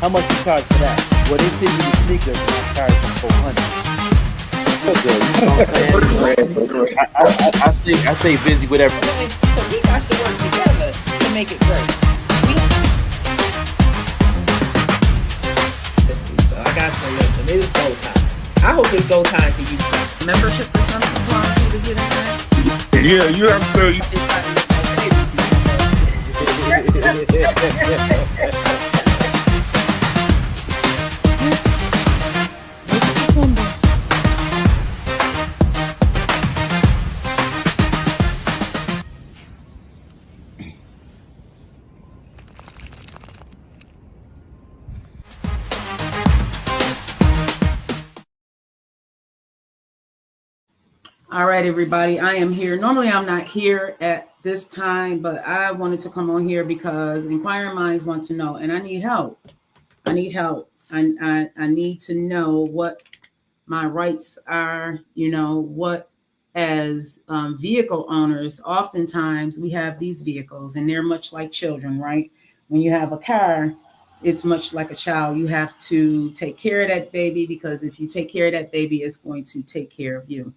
How much you charge for that? Well, they send you the sneakers and I charge them 400. I stay busy with everything. So we got to work together to make it great. So I got to listen. It is go time. I hope it's go time for you. Membership or something for you to get in there? Yeah, you have to. All right, everybody. I am here. Normally, I'm not here at this time, but I wanted to come on here because inquiring minds want to know, and I need help. I need help. I need to know what my rights are. You know, what as vehicle owners, oftentimes we have these vehicles, and they're much like children, right? When you have a car, it's much like a child. You have to take care of that baby because if you take care of that baby, it's going to take care of you.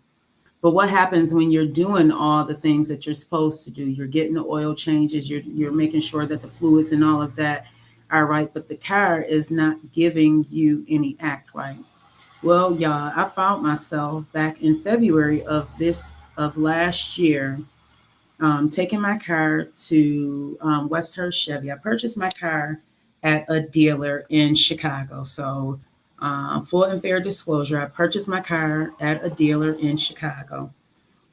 But what happens when you're doing all the things that you're supposed to do? You're getting the oil changes, you're making sure that the fluids and all of that are right, but the car is not giving you any act right. Well, y'all, I found myself back in February of last year, taking my car to Westhurst Chevy. I purchased my car at a dealer in Chicago. So full and fair disclosure, I purchased my car at a dealer in Chicago.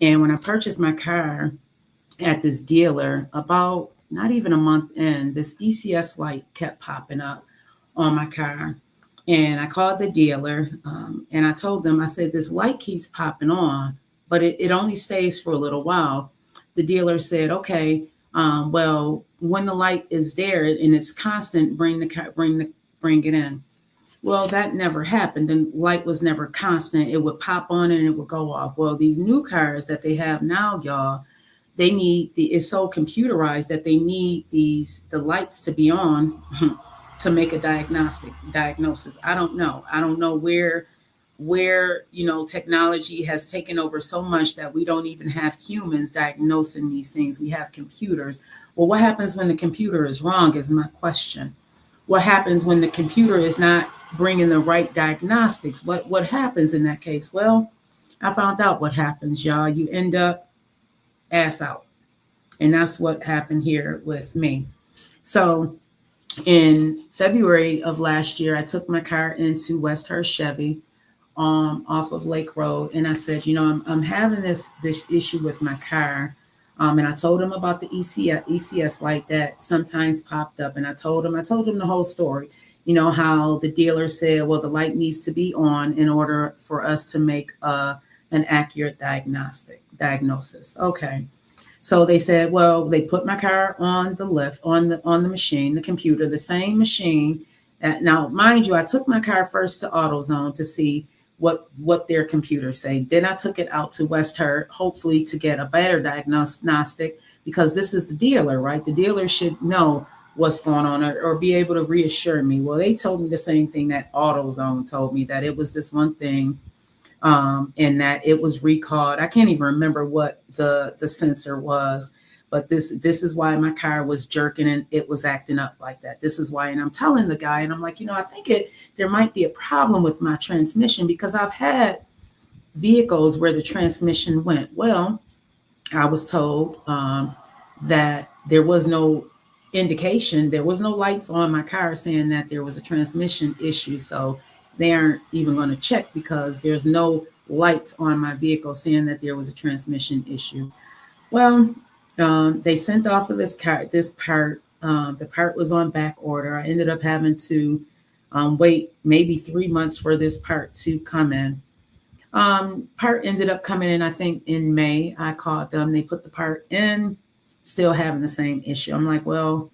And when I purchased my car at this dealer, about not even a month in, this ECS light kept popping up on my car. And I called the dealer and I told them, I said, this light keeps popping on, but it only stays for a little while. The dealer said, okay, well, when the light is there and it's constant, bring it in. Well, that never happened. The light was never constant. It would pop on and it would go off. Well, these new cars that they have now, y'all, they need it's so computerized that they need the lights to be on to make a diagnosis. I don't know where technology has taken over so much that we don't even have humans diagnosing these things. We have computers. Well, what happens when the computer is wrong is my question. What happens when the computer is not bringing the right diagnostics? What happens in that case? Well, I found out what happens, y'all. You end up ass out. And that's what happened here with me. So in February of last year, I took my car into Westhurst Chevy off of Lake Road. And I said, I'm having this issue with my car. And I told him about the ECS light that sometimes popped up. And I told him the whole story, how the dealer said, well, the light needs to be on in order for us to make an accurate diagnosis. Okay. So they said, well, they put my car on the lift, on the machine, the computer, the same machine. Now, mind you, I took my car first to AutoZone to see what their computers say. Then I took it out to Westhurst, hopefully to get a better diagnostic, because this is the dealer, right? The dealer should know what's going on or be able to reassure me. Well, they told me the same thing that AutoZone told me, that it was this one thing and that it was recalled. I can't even remember what the sensor was, but this is why my car was jerking and it was acting up like that. This is why. And I'm telling the guy, and I'm like, I think there might be a problem with my transmission, because I've had vehicles where the transmission went. Well, I was told that there was no indication, there was no lights on my car saying that there was a transmission issue. So they aren't even going to check because there's no lights on my vehicle saying that there was a transmission issue. Well, they sent off of this part. The part was on back order. I ended up having to wait maybe 3 months for this part to come in. Part ended up coming in, I think, in May. I called them. They put the part in, still having the same issue. I'm like, well,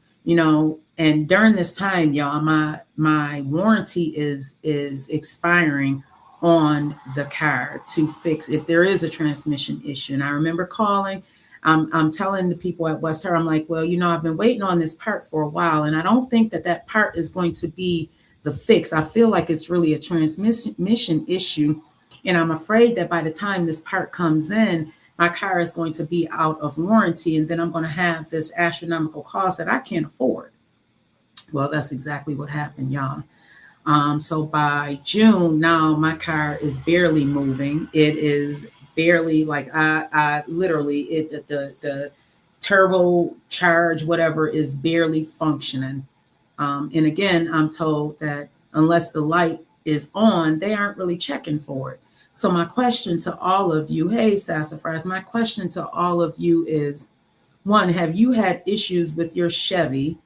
and during this time, y'all, my warranty is expiring on the car to fix if there is a transmission issue. And I remember calling. I'm telling the people at Westhurst, I'm like, well, I've been waiting on this part for a while, and I don't think that part is going to be the fix. I feel like it's really a transmission issue. And I'm afraid that by the time this part comes in, my car is going to be out of warranty. And then I'm going to have this astronomical cost that I can't afford. Well, that's exactly what happened, y'all. So by June, now my car is barely moving. It is barely like I literally the turbo charge, whatever, is barely functioning. And again, I'm told that unless the light is on, they aren't really checking for it. So my question to all of you, hey, Sassafras, my question to all of you is, one, have you had issues with your Chevy?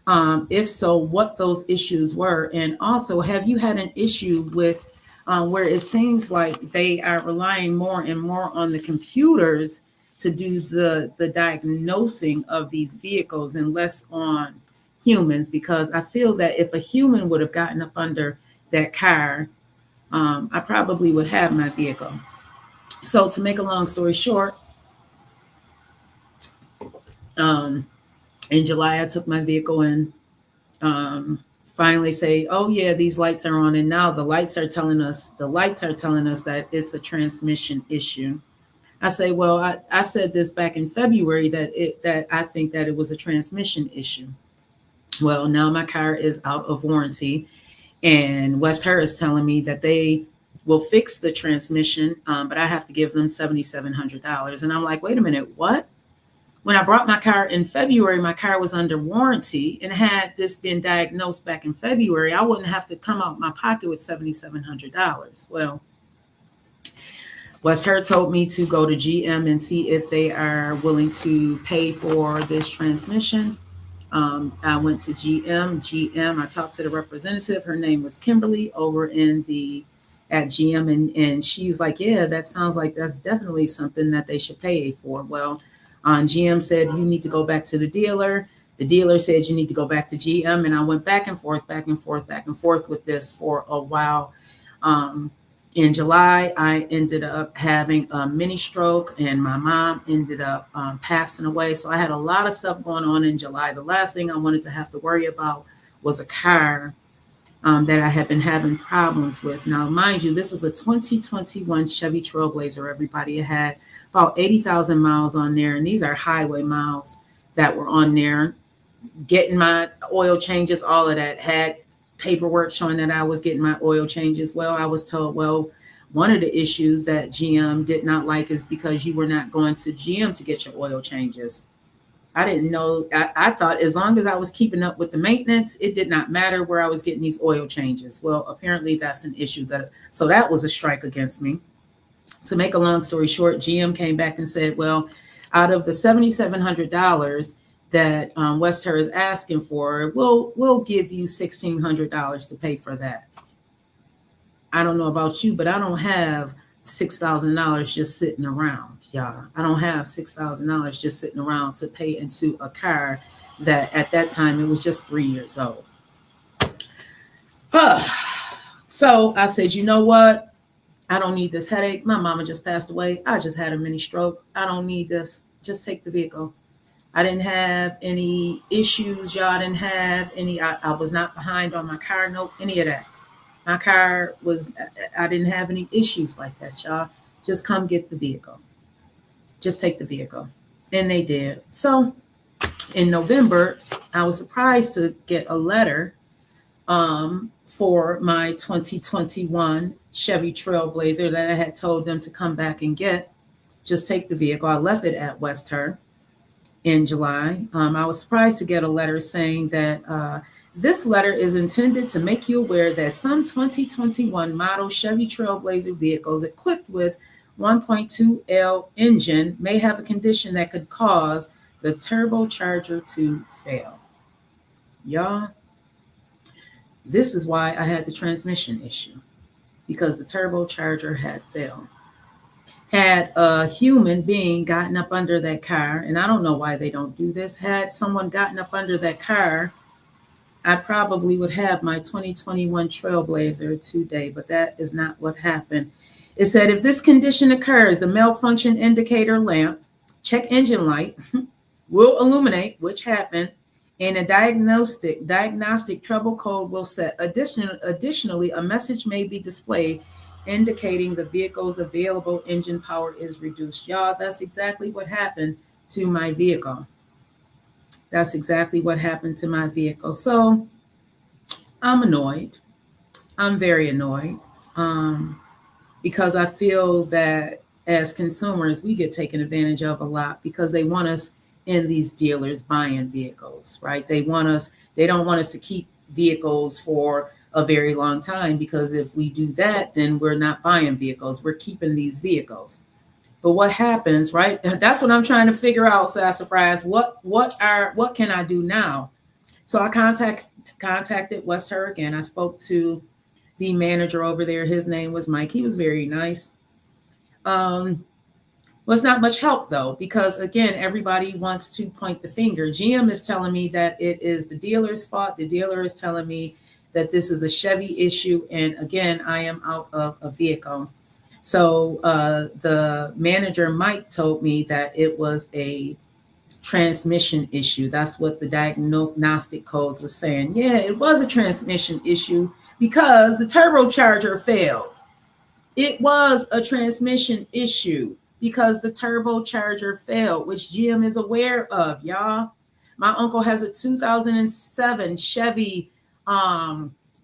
If so, what those issues were? And also, have you had an issue with where it seems like they are relying more and more on the computers to do the diagnosing of these vehicles and less on humans? Because I feel that if a human would have gotten up under that car, I probably would have my vehicle. So to make a long story short, in July, I took my vehicle in, finally say, oh yeah, these lights are on. And now the lights are telling us that it's a transmission issue. I say, well, I said this back in February that I think that it was a transmission issue. Well, now my car is out of warranty, and West Her is telling me that they will fix the transmission, but I have to give them $7,700. And I'm like, wait a minute, what? When I brought my car in February, my car was under warranty, and had this been diagnosed back in February, I wouldn't have to come out my pocket with $7,700. Well, West Her told me to go to GM and see if they are willing to pay for this transmission. I went to GM. I talked to the representative. Her name was Kimberly over at GM, and she was like, yeah, that sounds like that's definitely something that they should pay for. Well, GM said, you need to go back to the dealer. The dealer said, you need to go back to GM. And I went back and forth with this for a while. In July, I ended up having a mini stroke, and my mom ended up passing away. So I had a lot of stuff going on in July. The last thing I wanted to have to worry about was a car that I had been having problems with. Now, mind you, this is a 2021 Chevy Trailblazer, everybody. It had about 80,000 miles on there, and these are highway miles that were on there. Getting my oil changes, all of that, had paperwork showing that I was getting my oil changes. Well, I was told, well, one of the issues that GM did not like is because you were not going to GM to get your oil changes. I didn't know. I thought as long as I was keeping up with the maintenance, it did not matter where I was getting these oil changes. Well, apparently that's an issue. So that was a strike against me. To make a long story short, GM came back and said, well, out of the $7,700 that West Her is asking for, we'll give you $1,600 to pay for that. I don't know about you, but I don't have $6,000 just sitting around, y'all. I don't have $6,000 just sitting around to pay into a car that at that time it was just 3 years old. So I said, you know what? I don't need this headache. My mama just passed away. I just had a mini stroke. I don't need this. Just take the vehicle. I didn't have any issues. Y'all didn't have any. I was not behind on my car. Nope, any of that. My car was, I didn't have any issues like that, y'all. Just come get the vehicle. Just take the vehicle. And they did. So in November, I was surprised to get a letter for my 2021 Chevy Trailblazer that I had told them to come back and get. Just take the vehicle. I left it at West Her in July. I was surprised to get a letter saying that this letter is intended to make you aware that some 2021 model Chevy Trailblazer vehicles equipped with 1.2L engine may have a condition that could cause the turbocharger to fail. Y'all, this is why I had the transmission issue, because the turbocharger had failed. Had a human being gotten up under that car, and I don't know why they don't do this, had someone gotten up under that car, I probably would have my 2021 Trailblazer today, but that is not what happened. It said, if this condition occurs, the malfunction indicator lamp, check engine light, will illuminate, which happened, And a diagnostic trouble code will set. Additionally, a message may be displayed indicating the vehicle's available engine power is reduced. Y'all, that's exactly what happened to my vehicle. That's exactly what happened to my vehicle. So I'm annoyed. I'm very annoyed because I feel that as consumers, we get taken advantage of a lot because they want us in these dealers buying vehicles, right? They don't want us to keep vehicles for a very long time, because if we do that, then we're not buying vehicles, we're keeping these vehicles. But what happens, right? That's what I'm trying to figure out, Sassafras. What can I do now? So I contacted West Her again. I spoke to the manager over there. His name was Mike. He was very nice. Was not much help though, because again, everybody wants to point the finger. GM is telling me that it is the dealer's fault. The dealer is telling me that this is a Chevy issue. And again, I am out of a vehicle. So the manager, Mike, told me that it was a transmission issue. That's what the diagnostic codes was saying. Yeah, it was a transmission issue because the turbocharger failed. It was a transmission issue because the turbocharger failed, which GM is aware of, y'all. My uncle has a 2007 Chevy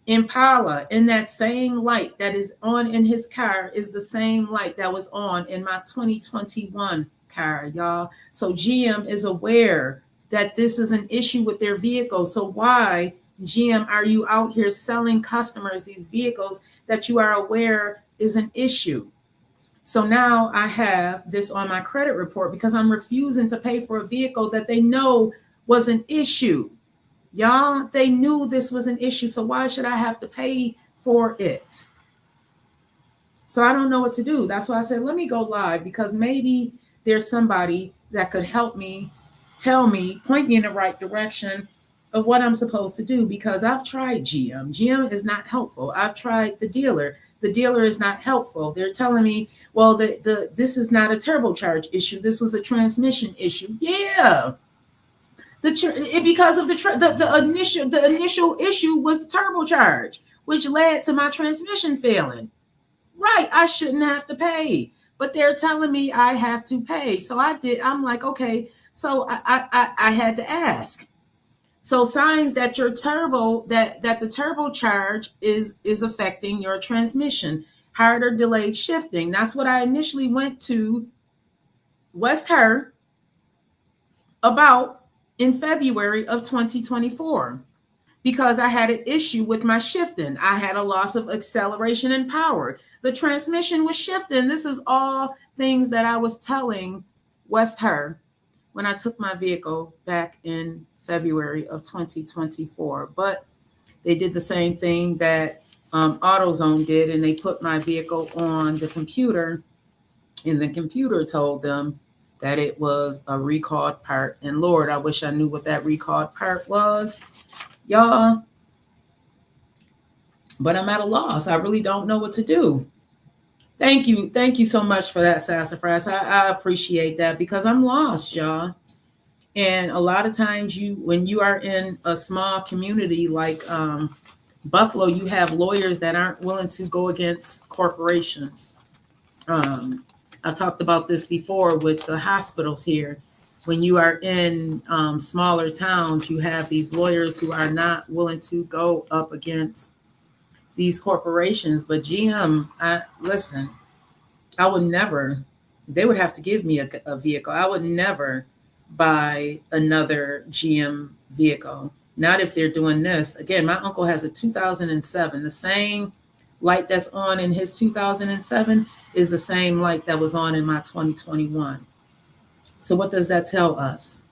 Impala, and that same light that is on in his car is the same light that was on in my 2021 car, y'all. So GM is aware that this is an issue with their vehicle. So why, GM, are you out here selling customers these vehicles that you are aware is an issue? So now I have this on my credit report because I'm refusing to pay for a vehicle that they know was an issue. Y'all, they knew this was an issue. So why should I have to pay for it? So I don't know what to do. That's why I said, let me go live, because maybe there's somebody that could help me, tell me, point me in the right direction of what I'm supposed to do, because I've tried GM. GM is not helpful. I've tried the dealer. The dealer is not helpful. They're telling me, well, this is not a turbocharge issue. This was a transmission issue. Yeah. Because of the initial issue was the turbocharge, which led to my transmission failing. Right, I shouldn't have to pay, but they're telling me I have to pay. So I did. I'm like, okay. So I had to ask. So signs that your that the turbocharge is affecting your transmission, hard or delayed shifting. That's what I initially went to West Her about in February of 2024, because I had an issue with my shifting. I had a loss of acceleration and power. The transmission was shifting. This is all things that I was telling West Her when I took my vehicle back in February of 2024. But they did the same thing that AutoZone did, and they put my vehicle on the computer, and the computer told them that it was a recalled part. And Lord, I wish I knew what that recalled part was, y'all. But I'm at a loss. I really don't know what to do. Thank you. Thank you so much for that, Sassafras. I appreciate that, because I'm lost, y'all. And a lot of times when you are in a small community like Buffalo, you have lawyers that aren't willing to go against corporations. I talked about this before with the hospitals here. When you are in smaller towns, you have these lawyers who are not willing to go up against these corporations. But GM, listen, I would never, they would have to give me a vehicle. I would never buy another GM vehicle. Not if they're doing this. Again, my uncle has a 2007. The same light that's on in his 2007 is the same light that was on in my 2021. So what does that tell us?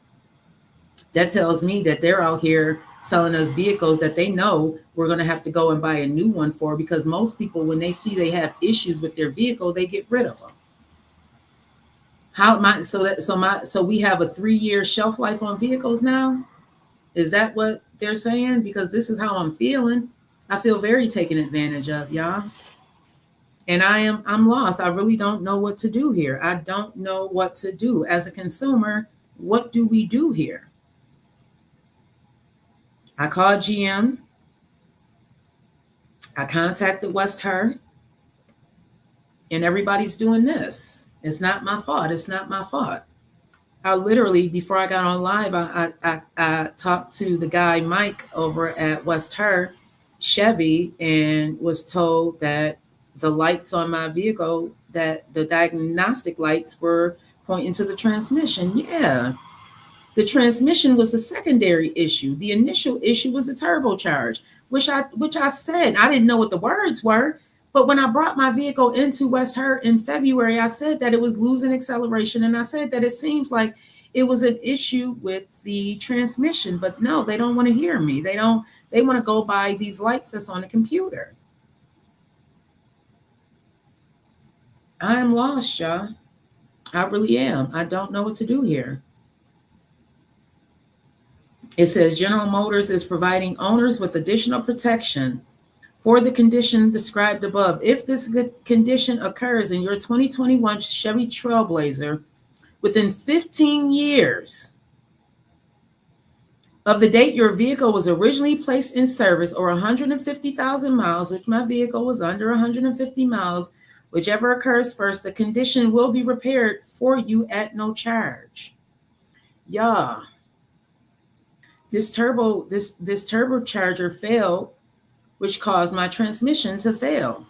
That tells me that they're out here selling us vehicles that they know we're going to have to go and buy a new one for, because most people, when they see they have issues with their vehicle, they get rid of them. So we have a 3-year shelf life on vehicles now? Is that what they're saying? Because this is how I'm feeling. I feel very taken advantage of, y'all. And I'm lost. I really don't know what to do here. I don't know what to do. As a consumer, what do we do here? I called GM. I contacted West Her, and everybody's doing this. It's not my fault. It's not my fault. I literally, before I got on live, I talked to the guy, Mike, over at West Her Chevy, and was told that the lights on my vehicle, that the diagnostic lights were pointing to the transmission. Yeah. The transmission was the secondary issue. The initial issue was the turbocharge, which I said, I didn't know what the words were. But when I brought my vehicle into West Her in February, I said that it was losing acceleration. And I said that it seems like it was an issue with the transmission. But no, they don't want to hear me. They want to go by these lights that's on the computer. I am lost, y'all. I really am. I don't know what to do here. It says General Motors is providing owners with additional protection for the condition described above. If this condition occurs in your 2021 Chevy Trailblazer within 15 years of the date your vehicle was originally placed in service, or 150,000 miles, which my vehicle was under 150 miles, whichever occurs first, the condition will be repaired for you at no charge. Yeah. This turbocharger failed, which caused my transmission to fail.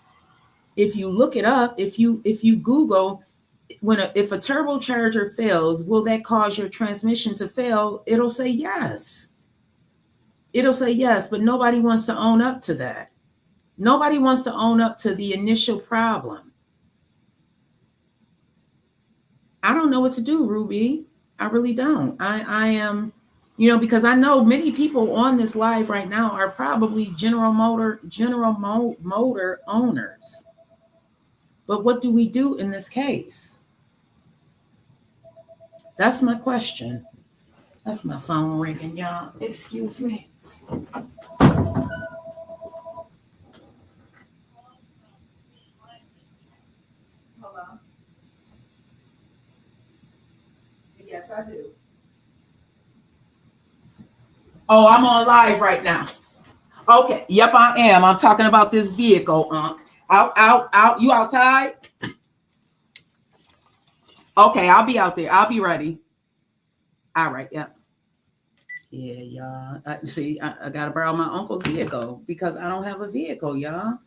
If you look it up, if you Google if a turbocharger fails, will that cause your transmission to fail? It'll say yes. It'll say yes, but nobody wants to own up to that. Nobody wants to own up to the initial problem. I don't know what to do, Ruby. I really don't. I am, because I know many people on this live right now are probably General Motor owners. But what do we do in this case? That's my question. That's my phone ringing, y'all. Excuse me. Hello? Yes, I do. Oh, I'm on live right now. Okay. Yep, I am. I'm talking about this vehicle, Out. You outside? Okay, I'll be out there. I'll be ready. All right. Yep. Yeah, y'all. I got to borrow my uncle's vehicle because I don't have a vehicle, y'all.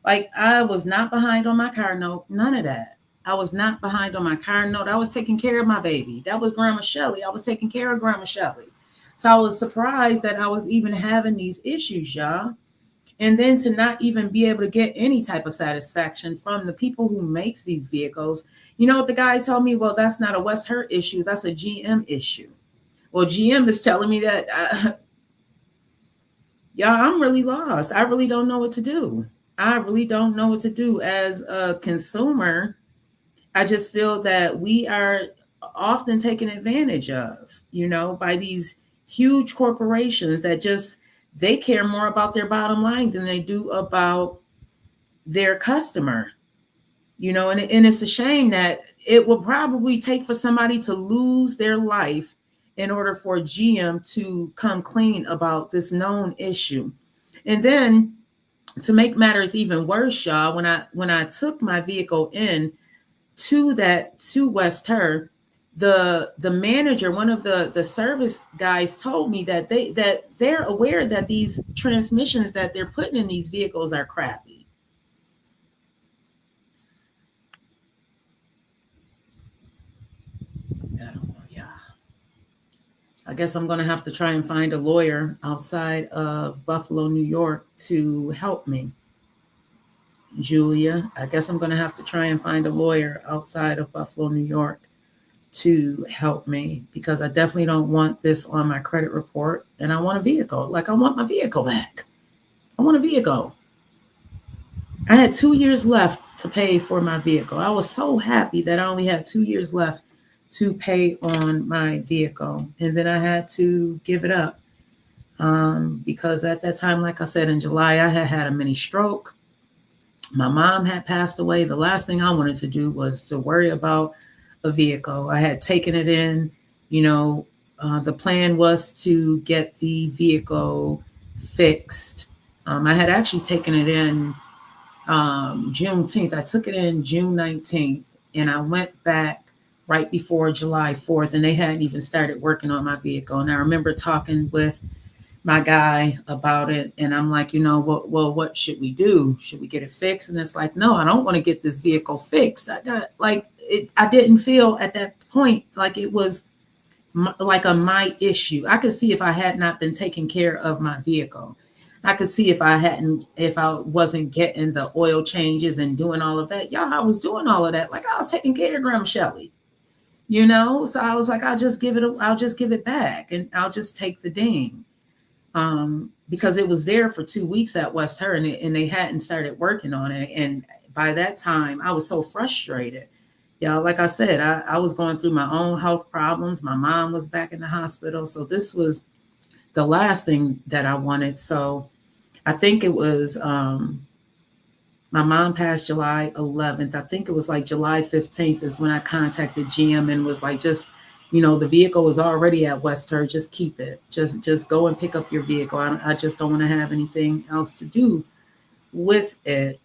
Like, I was not behind on my car note. None of that. I was not behind on my car note. I was taking care of my baby. That was Grandma Shelley. I was taking care of Grandma Shelley. So I was surprised that I was even having these issues, y'all. And then to not even be able to get any type of satisfaction from the people who makes these vehicles. You know what the guy told me? Well, that's not a West Her issue. That's a GM issue. Well, GM is telling me that, y'all, I'm really lost. I really don't know what to do. I really don't know what to do as a consumer. I just feel that we are often taken advantage of, by these huge corporations that they care more about their bottom line than they do about their customer, and it's a shame that it will probably take for somebody to lose their life in order for GM to come clean about this known issue. And then to make matters even worse, y'all, when I took my vehicle in to West Her, the manager, one of the service guys, told me that they're aware that these transmissions that they're putting in these vehicles are crappy. I don't know, yeah. I guess I'm going to have to try and find a lawyer outside of Buffalo, New York to help me. Julia, I guess I'm going to have to try and find a lawyer outside of Buffalo, New York to help me, because I definitely don't want this on my credit report, and I want a vehicle. Like, I want my vehicle back. I want a vehicle. I had 2 years left to pay for my vehicle. I was so happy that I only had 2 years left to pay on my vehicle, and then I had to give it up because at that time, like I said, in July, I had a mini stroke. My mom had passed away. The last thing I wanted to do was to worry about a vehicle. I had taken it in, the plan was to get the vehicle fixed. I had actually taken it in Juneteenth. I took it in June 19th, and I went back right before July 4th, and they hadn't even started working on my vehicle. And I remember talking with my guy about it, and I'm like, what should we do? Should we get it fixed? And it's like, no, I don't want to get this vehicle fixed. I didn't feel at that point like it was like a my issue. I could see if I had not been taking care of my vehicle. I could see if I wasn't getting the oil changes and doing all of that. Y'all, I was doing all of that. Like I was taking care of Grandma Shelly, So I was like, I'll just give it back, and I'll just take the ding. Because it was there for 2 weeks at West Her, and they hadn't started working on it. And by that time, I was so frustrated. Like I said, I was going through my own health problems. My mom was back in the hospital. So this was the last thing that I wanted. So I think it was, my mom passed July 11th. I think it was like July 15th is when I contacted GM and was like, just, the vehicle was already at West Her. Just keep it. Just go and pick up your vehicle. I just don't want to have anything else to do with it.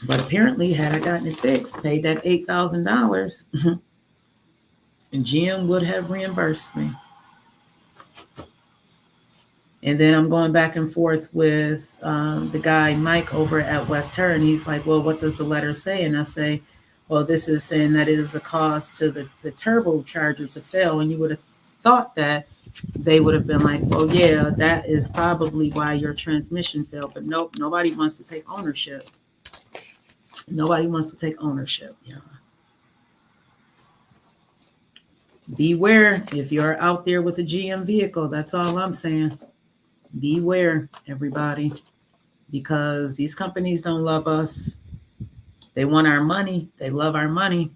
But apparently, had I gotten it fixed, paid that $8,000, and GM would have reimbursed me. And then I'm going back and forth with the guy, Mike, over at West Her. And he's like, well, what does the letter say? And I say, well, this is saying that it is a cause to the turbocharger to fail. And you would have thought that they would have been like, well, yeah, that is probably why your transmission failed. But nope, nobody wants to take ownership. Nobody wants to take ownership. Yeah. Beware if you're out there with a GM vehicle. That's all I'm saying. Beware, everybody, because these companies don't love us. They want our money. They love our money,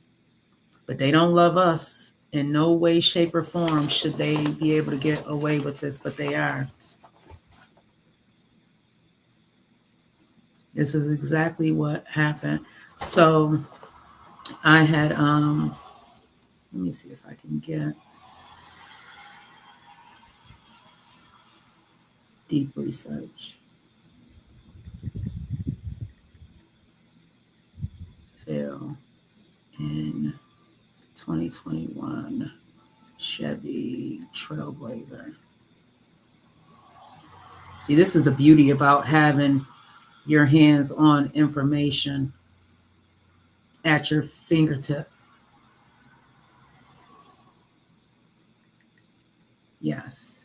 but they don't love us. In no way, shape, or form should they be able to get away with this, but they are. This is exactly what happened. So I had, let me see if I can get deep research. Fail in 2021 Chevy Trailblazer. See, this is the beauty about having your hands on information at your fingertip. Yes.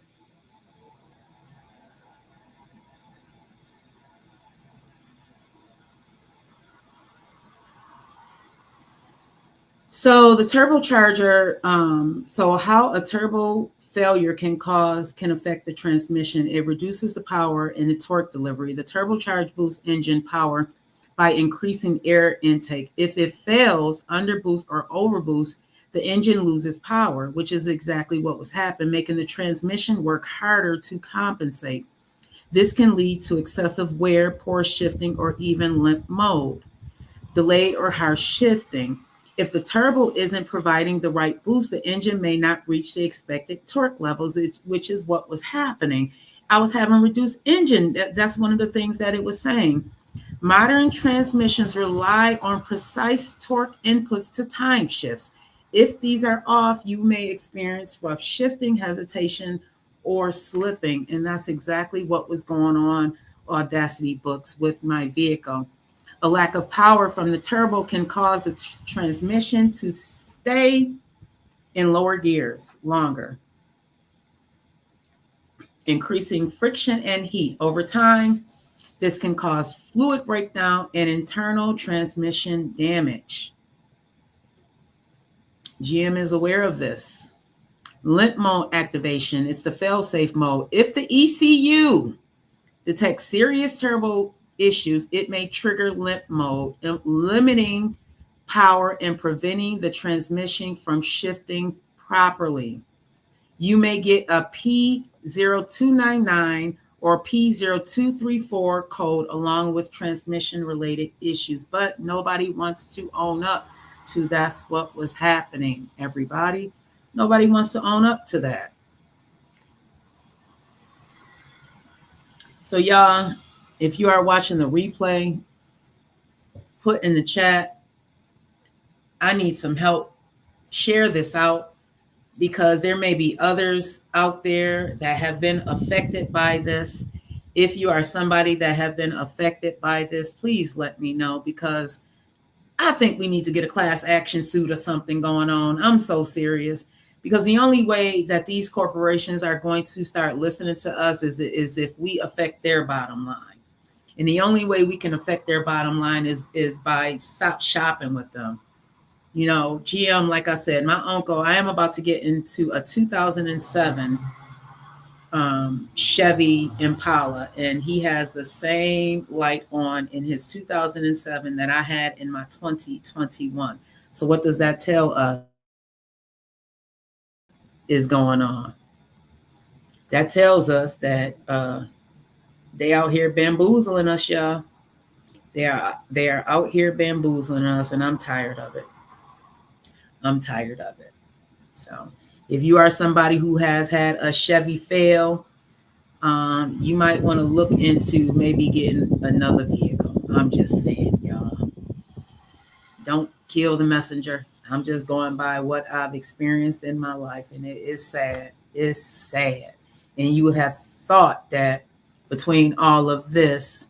So the turbocharger, so how a turbo failure can affect the transmission. It reduces the power and the torque delivery. The turbocharge boosts engine power by increasing air intake. If it fails, underboost or overboost, the engine loses power, which is exactly what was happening, making the transmission work harder to compensate. This can lead to excessive wear, poor shifting, or even limp mode. Delayed or harsh shifting. If the turbo isn't providing the right boost, the engine may not reach the expected torque levels, which is what was happening. I was having reduced engine. That's one of the things that it was saying. Modern transmissions rely on precise torque inputs to time shifts. If these are off, you may experience rough shifting, hesitation, or slipping. And that's exactly what was going on Audacity books with my vehicle. A lack of power from the turbo can cause the transmission to stay in lower gears longer, increasing friction and heat. Over time, this can cause fluid breakdown and internal transmission damage. GM is aware of this. Limp mode activation is the fail-safe mode. If the ECU detects serious turbo issues, it may trigger limp mode, limiting power and preventing the transmission from shifting properly. You may get a P0299 or P0234 code along with transmission-related issues, but nobody wants to own up to that's what was happening, everybody. Nobody wants to own up to that. So y'all, if you are watching the replay, put in the chat, I need some help. Share this out because there may be others out there that have been affected by this. If you are somebody that have been affected by this, please let me know because I think we need to get a class action suit or something going on. I'm so serious because the only way that these corporations are going to start listening to us is if we affect their bottom line. And the only way we can affect their bottom line is by stop shopping with them. You know, GM, like I said, my uncle, I am about to get into a 2007 Chevy Impala, and he has the same light on in his 2007 that I had in my 2021. So what does that tell us is going on? That tells us that they out here bamboozling us, y'all. They are out here bamboozling us, and I'm tired of it. I'm tired of it. So if you are somebody who has had a Chevy fail, you might want to look into maybe getting another vehicle. I'm just saying, y'all. Don't kill the messenger. I'm just going by what I've experienced in my life, and it is sad. It's sad. And you would have thought that between all of this,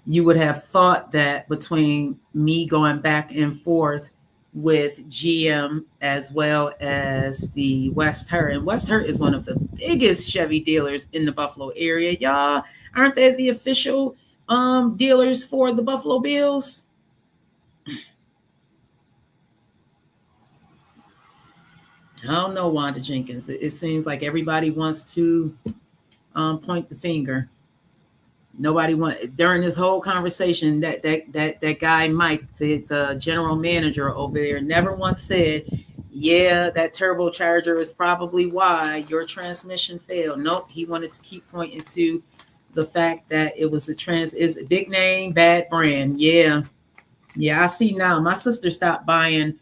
you would have thought that between me going back and forth with GM as well as the West Hurt. And West Hurt is one of the biggest Chevy dealers in the Buffalo area. Y'all, aren't they the official dealers for the Buffalo Bills? I don't know, Wanda Jenkins. It seems like everybody wants to point the finger. Nobody want during this whole conversation that guy Mike, the general manager over there, never once said, "Yeah, that turbocharger is probably why your transmission failed." Nope, he wanted to keep pointing to the fact that it was is a big name, bad brand. Yeah, I see now. My sister stopped buying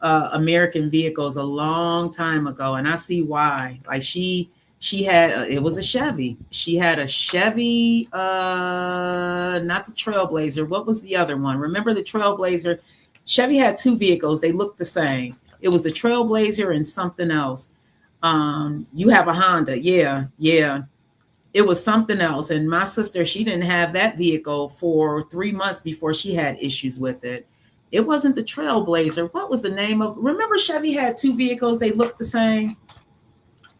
American vehicles a long time ago, and I see why. Like she had it was a Chevy. She had a Chevy, not the Trailblazer. What was the other one? Remember the Trailblazer? Chevy had two vehicles. They looked the same. It was the Trailblazer and something else. You have a Honda. Yeah. It was something else. And my sister, she didn't have that vehicle for 3 months before she had issues with it. It wasn't the Trailblazer. What was the name of? Remember Chevy had two vehicles. They looked the same.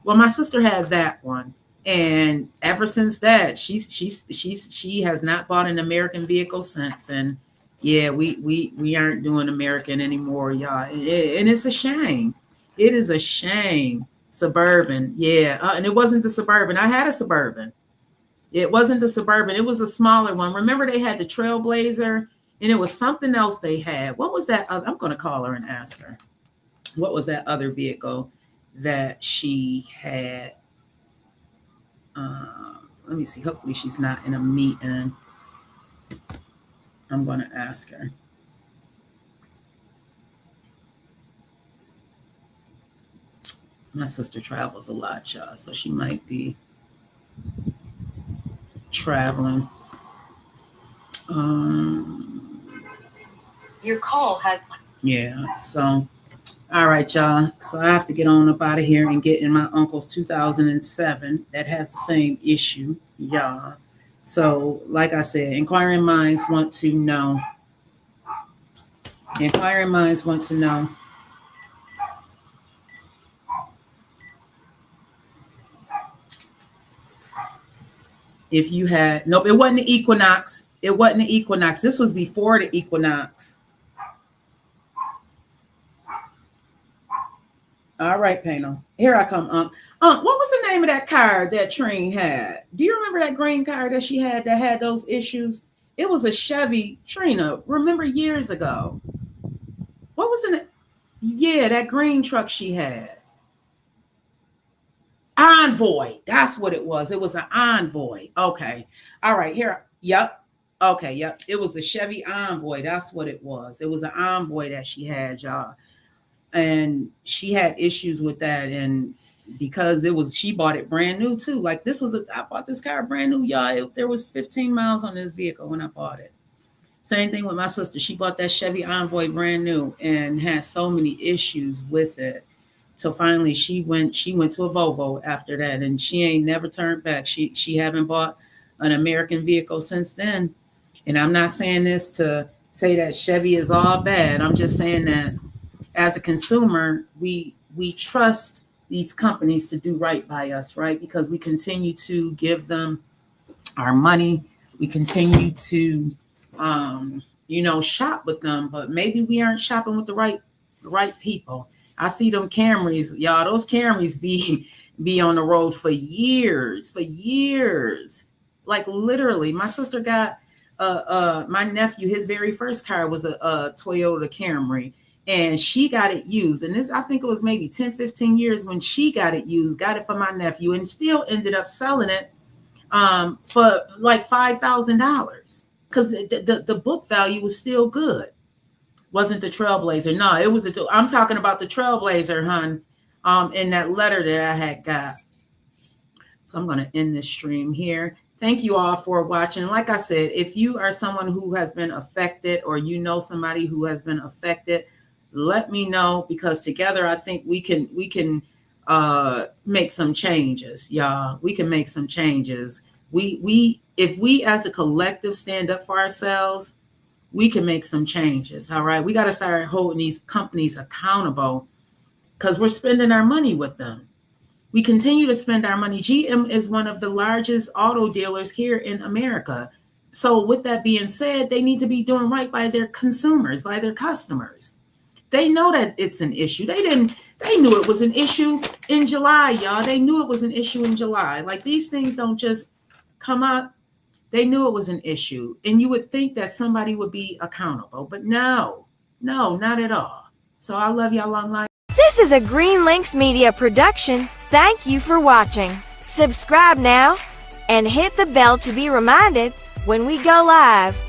Well, my sister had that one, and ever since that, she has not bought an American vehicle since. And yeah, we aren't doing American anymore, y'all. And it's a shame. It is a shame. Suburban, yeah, and it wasn't the Suburban. I had a Suburban. It wasn't the Suburban. It was a smaller one. Remember, they had the Trailblazer, and it was something else they had. What was that? I'm going to call her and ask her. What was that other vehicle that she had? Let me see. Hopefully she's not in a meeting. I'm going to ask her. My sister travels a lot, y'all, so she might be traveling. Your call has... Yeah, so... All right, y'all. So I have to get on up out of here and get in my uncle's 2007 that has the same issue, y'all. So, like I said, inquiring minds want to know. Inquiring minds want to know. If you had, nope, it wasn't the Equinox. It wasn't the Equinox. This was before the Equinox. All right, Pano. Here I come. What was the name of that car that Trine had? Do you remember that green car that she had that had those issues? It was a Chevy. Trina, remember years ago? What was in it? Yeah, that green truck she had. Envoy. That's what it was. It was an Envoy. Okay. All right. Here. Yep. Okay. Yep. It was a Chevy Envoy. That's what it was. It was an Envoy that she had, y'all. and she had issues with that. And because she bought it brand new too. Like I bought this car brand new, y'all. There was 15 miles on this vehicle when I bought it. Same thing with my sister. She bought that Chevy Envoy brand new and had so many issues with it. So finally she went to a Volvo after that, and she ain't never turned back. She haven't bought an American vehicle since then. And I'm not saying this to say that Chevy is all bad. I'm just saying that as a consumer, we trust these companies to do right by us, right? Because we continue to give them our money. We continue to shop with them, but maybe we aren't shopping with the right people. I see them Camrys, y'all. Those Camrys be on the road for years. Like literally, my sister got my nephew, his very first car was a Toyota Camry, and she got it used. And I think it was maybe 10, 15 years when she got it used, got it for my nephew, and still ended up selling it for like $5,000 because the book value was still good. Wasn't the Trailblazer. No, it was I'm talking about the Trailblazer, hun, in that letter that I had got. So I'm going to end this stream here. Thank you all for watching. Like I said, if you are someone who has been affected, or you know somebody who has been affected, let me know, because together I think we can make some changes, y'all. We can make some changes. If we as a collective stand up for ourselves, we can make some changes. All right. We got to start holding these companies accountable, because we're spending our money with them. We continue to spend our money. GM is one of the largest auto dealers here in America. So with that being said, they need to be doing right by their consumers, by their customers. They know that it's an issue. They knew it was an issue in July, y'all. They knew it was an issue in July. Like, these things don't just come up. They knew it was an issue. And you would think that somebody would be accountable, but no, not at all. So I love y'all, long life. This is a Green Links Media production. Thank you for watching. Subscribe now and hit the bell to be reminded when we go live.